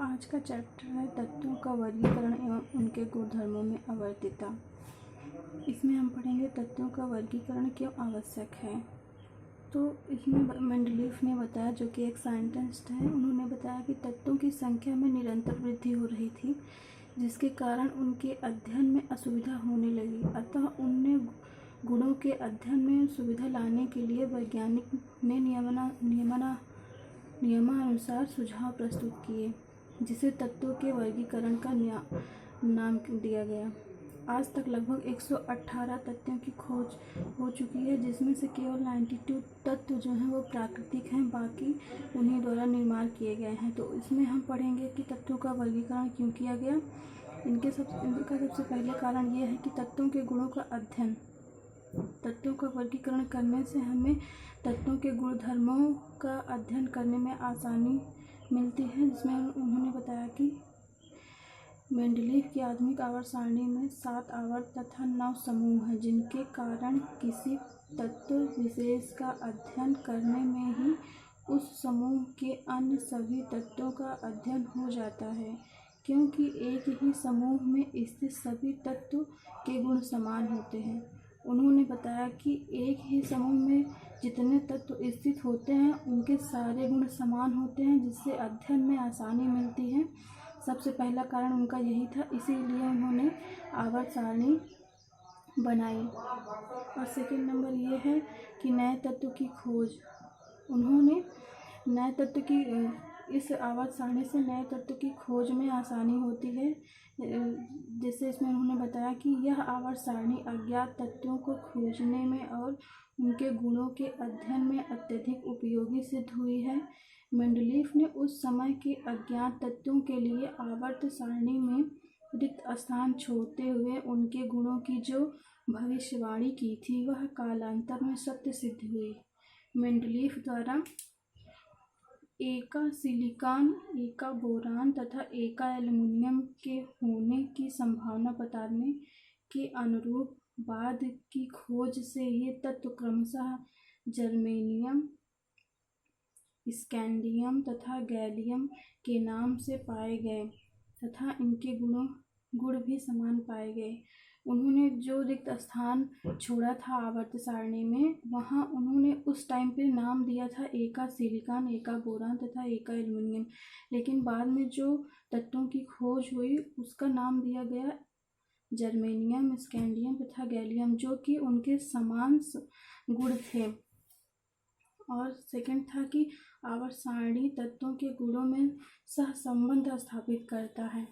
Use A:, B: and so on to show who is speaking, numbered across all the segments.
A: आज का चैप्टर है तत्वों का वर्गीकरण एवं उनके गुणधर्मों में आवर्तीता। इसमें हम पढ़ेंगे तत्वों का वर्गीकरण क्यों आवश्यक है। तो इसमें मेंडलीफ ने बताया, जो कि एक साइंटिस्ट है, उन्होंने बताया कि तत्वों की संख्या में निरंतर वृद्धि हो रही थी, जिसके कारण उनके अध्ययन में असुविधा होने लगी। अतः उनने गुणों के अध्ययन में सुविधा लाने के लिए वैज्ञानिक ने नियमानुसार सुझाव प्रस्तुत किए, जिसे तत्वों के वर्गीकरण का नाम दिया गया। आज तक लगभग 118 तत्वों की खोज हो चुकी है, जिसमें से केवल 92 तत्व जो हैं वो प्राकृतिक हैं, बाकी उन्हीं द्वारा निर्माण किए गए हैं। तो इसमें हम पढ़ेंगे कि तत्वों का वर्गीकरण क्यों किया गया। इनका सबसे पहले कारण ये है कि तत्वों के गुणों का अध्ययन। तत्वों का वर्गीकरण करने से हमें तत्वों के गुणधर्मों का अध्ययन करने में आसानी मिलती है, जिसमें उन्होंने बताया कि मेंडलीफ की आधुनिक आवर्त सारणी में 7 आवर्त तथा 9 समूह हैं, जिनके कारण किसी तत्व विशेष का अध्ययन करने में ही उस समूह के अन्य सभी तत्वों का अध्ययन हो जाता है, क्योंकि एक ही समूह में स्थित सभी तत्व के गुण समान होते हैं। उन्होंने बताया कि एक ही समूह में जितने तत्व स्थित होते हैं उनके सारे गुण समान होते हैं, जिससे अध्ययन में आसानी मिलती है। सबसे पहला कारण उनका यही था, इसीलिए उन्होंने आवर्त सारणी बनाई। और सेकंड नंबर ये है कि नए तत्व की खोज। उन्होंने नए तत्व की इस आवर्त सारणी से नए तत्व की खोज में आसानी होती है। जैसे इसमें उन्होंने बताया कि यह आवर्त सारणी अज्ञात तत्वों को खोजने में और उनके गुणों के अध्ययन में अत्यधिक उपयोगी सिद्ध हुई है। मेंडलीफ ने उस समय के अज्ञात तत्वों के लिए आवर्त सारणी में रिक्त स्थान छोड़ते हुए उनके गुणों की जो भविष्यवाणी की थी, वह कालांतर में सत्य सिद्ध हुई। मेंडलीफ द्वारा एका सिलिकॉन, एका बोरान तथा एका एल्युमिनियम के होने की संभावना बताने के अनुरूप बाद की खोज से ये तत्व क्रमशः जर्मेनियम, स्कैंडियम तथा गैलियम के नाम से पाए गए तथा इनके गुण भी समान पाए गए। उन्होंने जो रिक्त स्थान छोड़ा था आवर्त सारणी में, वहाँ उन्होंने उस टाइम पे नाम दिया था एका सिलिकॉन, एका बोरान तथा एका एल्युमिनियम, लेकिन बाद में जो तत्वों की खोज हुई उसका नाम दिया गया जर्मेनियम, स्कैंडियम तथा गैलियम, जो कि उनके समान गुण थे। और सेकंड था कि आवर्त सारणी तत्वों के गुणों में सहसंबंध स्थापित करता है।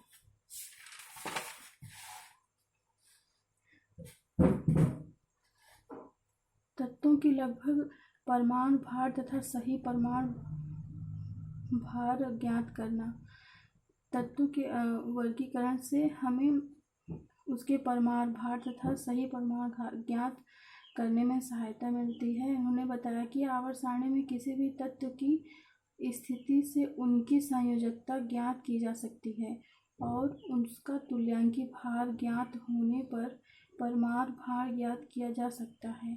A: तत्वों की लगभग परमाणु भार तथा सही परमाणु भार ज्ञात करना। तत्वों के वर्गीकरण से हमें उसके परमाणु भार तथा सही परमाणु भार ज्ञात करने में सहायता मिलती है। उन्होंने बताया कि आवर्त सारणी में किसी भी तत्व की स्थिति से उनकी संयोजकता ज्ञात की जा सकती है और उसका तुल्यांकी भार ज्ञात होने पर परमाणु भार ज्ञात किया जा सकता है।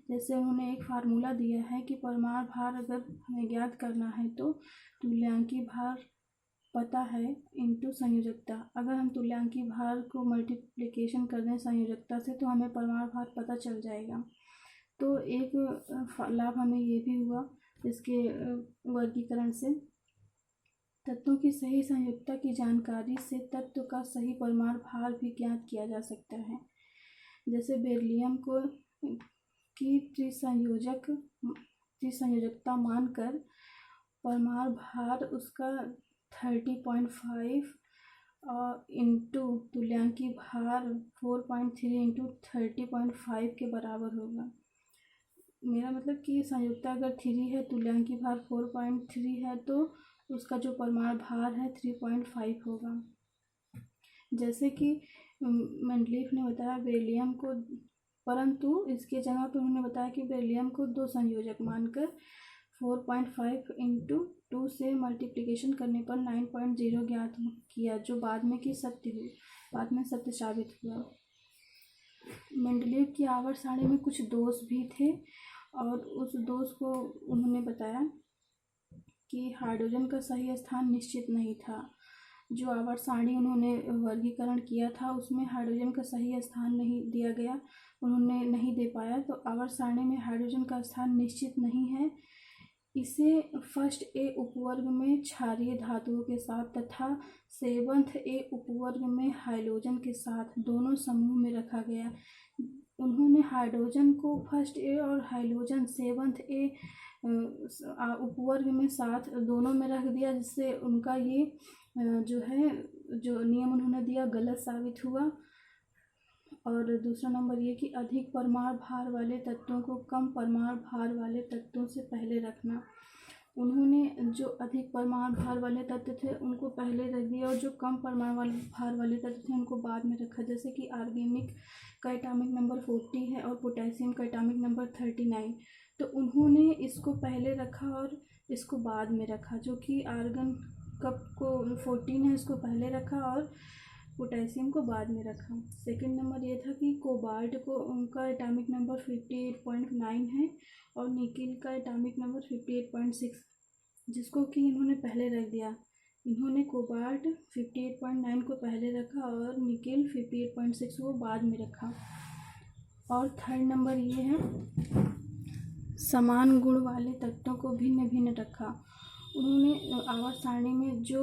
A: जैसे उन्होंने एक फार्मूला दिया है कि परमाणु भार अगर हमें ज्ञात करना है तो तुल्यांकी भार पता है इंटू संयोजकता। अगर हम तुल्यांकी भार को मल्टीप्लिकेशन कर दें संयोजकता से तो हमें परमाणु भार पता चल जाएगा। तो एक लाभ हमें ये भी हुआ इसके वर्गीकरण से। तत्वों की सही संयोजकता की जानकारी से तत्व का सही परमाणु भार भी ज्ञात किया जा सकता है। जैसे बेरिलियम को की त्रिसंयोजकता मानकर परमाणु भार उसका 30.5 इंटू तुल्यांकी भार 4.3 इंटू 30.5 के बराबर होगा। मेरा मतलब कि संयोजकता अगर 3 है, तुल्यांकी भार 4.3 है, तो उसका जो परमाणु भार है 3.5 होगा। जैसे कि मेंडलीफ ने बताया बेरिलियम को, परंतु इसके जगह पर उन्होंने बताया कि बेरिलियम को 2 संयोजक मानकर 4.5 इंटू 2 से मल्टीप्लिकेशन करने पर 9.0 ज्ञात किया, जो बाद में सत्य साबित हुआ। मेंडलीफ की आवर्त सारणी में कुछ दोष भी थे और उस दोष को उन्होंने बताया कि हाइड्रोजन का सही स्थान निश्चित नहीं था। जो आवर्त सारणी उन्होंने वर्गीकरण किया था उसमें हाइड्रोजन का सही स्थान नहीं दिया गया, उन्होंने नहीं दे पाया। तो आवर्त सारणी में हाइड्रोजन का स्थान निश्चित नहीं है। इसे फर्स्ट ए उपवर्ग में क्षारीय धातुओं के साथ तथा सेवंथ ए उपवर्ग में हाइड्रोजन के साथ दोनों समूह में रखा गया। उन्होंने हाइड्रोजन को फर्स्ट ए और हाइड्रोजन सेवंथ ए उपवर्ग में साथ दोनों में रख दिया, जिससे उनका ये जो नियम उन्होंने दिया गलत साबित हुआ। और दूसरा नंबर ये कि अधिक परमाणु भार वाले तत्वों को कम परमाणु भार वाले तत्वों से पहले रखना। उन्होंने जो अधिक परमाणु भार वाले तत्व थे उनको पहले रख दिया और जो कम परमाणु भार वाले तत्व थे उनको बाद में रखा। जैसे कि आर्गेनिक का एटॉमिक नंबर 40 है और पोटेशियम का एटॉमिक नंबर 39, तो उन्होंने इसको पहले रखा और इसको बाद में रखा। जो कि आर्गन को 14 है इसको पहले रखा और पोटेशियम को बाद में रखा। सेकंड नंबर ये था कि कोबाल्ट को उनका एटॉमिक नंबर 58.9 है और निकिल का एटॉमिक नंबर 58.6, जिसको कि इन्होंने पहले रख दिया। इन्होंने कोबाल्ट 58.9 को पहले रखा और निकिल 58.6 को बाद में रखा। और थर्ड नंबर ये है समान गुण वाले तत्वों को भिन्न भिन्न रखा। उन्होंने आवर्त सारणी में जो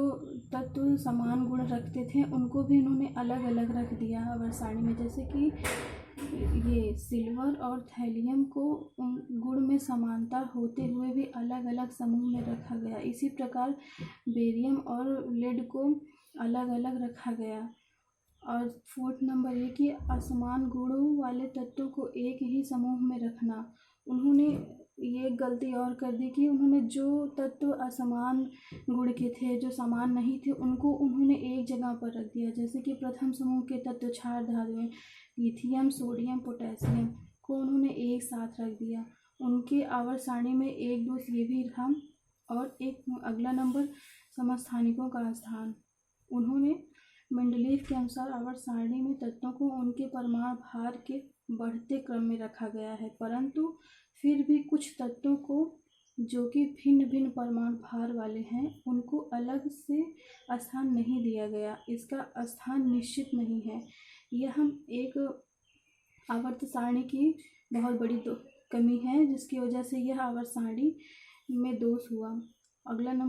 A: तत्व समान गुण रखते थे उनको भी उन्होंने अलग अलग रख दिया आवर्त सारणी में। जैसे कि ये सिल्वर और थैलियम को गुण में समानता होते हुए भी अलग अलग समूह में रखा गया। इसी प्रकार बेरियम और लेड को अलग अलग रखा गया। और फोर्थ नंबर ये कि असमान गुणों वाले तत्वों को एक ही समूह में रखना। उन्होंने ये गलती और कर दी कि उन्होंने जो तत्व असमान गुण के थे, जो समान नहीं थे, उनको उन्होंने एक जगह पर रख दिया। जैसे कि प्रथम समूह के तत्व क्षार धातुएं लिथियम, सोडियम, पोटेशियम को उन्होंने एक साथ रख दिया। उनके आवर्त सारणी में एक दोष ये भी था। और एक अगला नंबर समस्थानिकों का स्थान। उन्होंने मेंडलीव के अनुसार आवर्त सारणी में तत्वों को उनके परमाणु भार के बढ़ते क्रम में रखा गया है, परंतु फिर भी कुछ तत्वों को जो कि भिन्न भिन्न परमाणु भार वाले हैं उनको अलग से स्थान नहीं दिया गया। इसका स्थान निश्चित नहीं है। यह हम एक आवर्त सारणी की बहुत बड़ी कमी है, जिसकी वजह से यह आवर्त सारणी में दोष हुआ। अगला नंबर